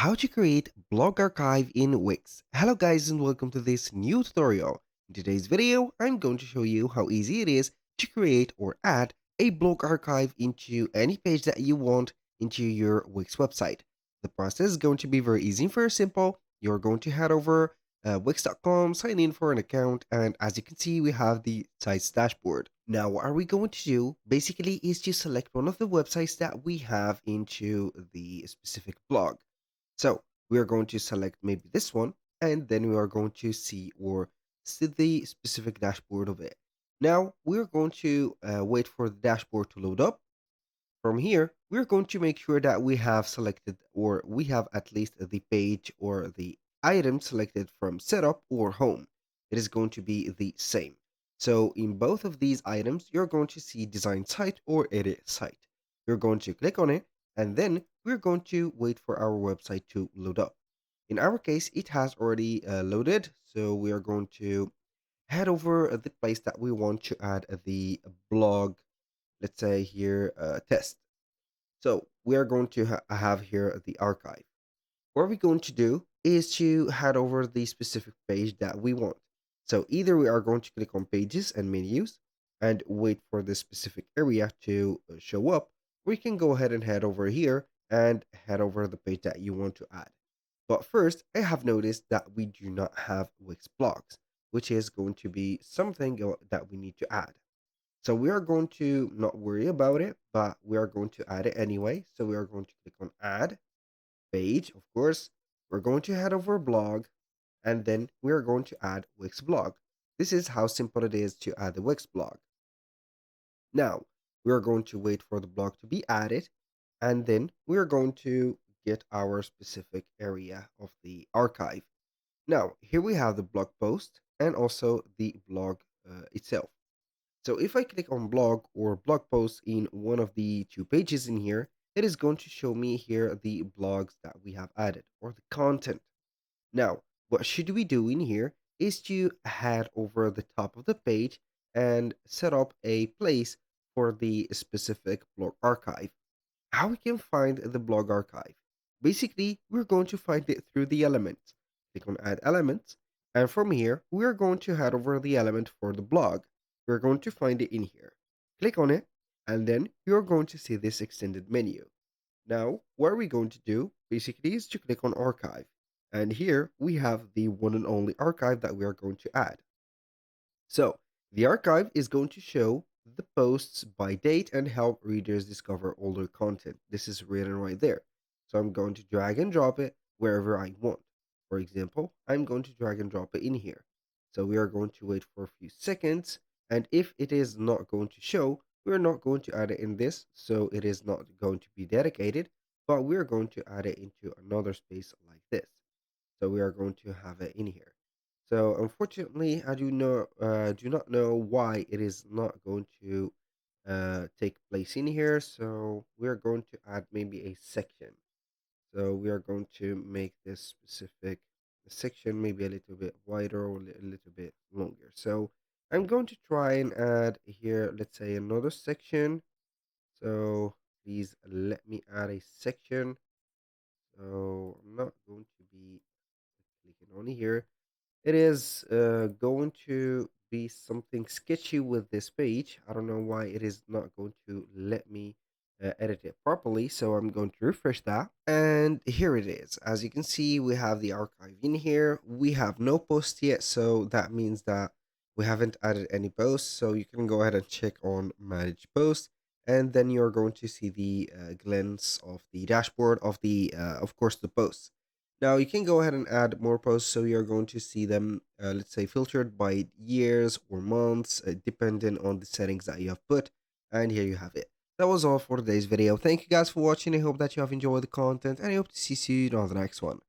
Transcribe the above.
How to create blog archive in Wix. Hello guys and welcome to this new tutorial. In today's video, I'm going to show you how easy it is to create or add a blog archive into any page that you want into your Wix website. The process is going to be very easy and very simple. You're going to head over wix.com, sign in for an account, and as you can see, we have the site's dashboard. Now, what are we going to do basically is to select one of the websites that we have into the specific blog. So we are going to select maybe this one, and then we are going to see the specific dashboard of it. Now we're going to wait for the dashboard to load up. From here, we're going to make sure that we have selected or we have at least the page or the item selected from setup or home. It is going to be the same. So in both of these items, you're going to see design site or edit site. You're going to click on it and then we're going to wait for our website to load up. In our case, it has already loaded. So we are going to head over the place that we want to add the blog, let's say here, test. So we are going to have here the archive. What we're going to do is to head over the specific page that we want. So either we are going to click on pages and menus and wait for the specific area to show up, or you can go ahead and head over here and head over the page that you want to add. But first, I have noticed that we do not have Wix blocks, which is going to be something that we need to add. So we are going to not worry about it, but we are going to add it anyway. So we are going to click on add page, of course. We're going to head over blog and then we are going to add Wix blog. This is how simple it is to add the Wix blog. Now we are going to wait for the blog to be added and then we are going to get our specific area of the archive. Now here we have the blog post and also the blog itself. So if I click on blog or blog post in one of the two pages in here, it is going to show me here the blogs that we have added or the content. Now, what should we do in here is to head over the top of the page and set up a place for the specific blog archive. How we can find the blog archive? Basically, we're going to find it through the elements. Click on add elements, and from here, we're going to head over the element for the blog. We're going to find it in here. Click on it, and then you're going to see this extended menu. Now, what are we going to do? Basically, is to click on archive. And here we have the one and only archive that we are going to add. So the archive is going to show the posts by date and help readers discover older content. This is written right there. So I'm going to drag and drop it wherever I want. For example, I'm going to drag and drop it in here. So we are going to wait for a few seconds. And if it is not going to show, we're not going to add it in this. So it is not going to be dedicated, but we're going to add it into another space like this. So we are going to have it in here. So unfortunately, I do not know why it is not going to take place in here. So we are going to add maybe a section. So we are going to make this specific section maybe a little bit wider or a little bit longer. So I'm going to try and add here, let's say another section. So please let me add a section. So I'm not going to be clicking on here. It is going to be something sketchy with this page. I don't know why it is not going to let me edit it properly. So I'm going to refresh that. And here it is. As you can see, we have the archive in here. We have no post yet. So that means that we haven't added any posts. So you can go ahead and check on manage post. And then you're going to see the glance of the dashboard of the, of course, the posts. Now you can go ahead and add more posts, so you're going to see them, let's say, filtered by years or months, depending on the settings that you have put. And here you have it. That was all for today's video. Thank you guys for watching. I hope that you have enjoyed the content, and I hope to see you on the next one.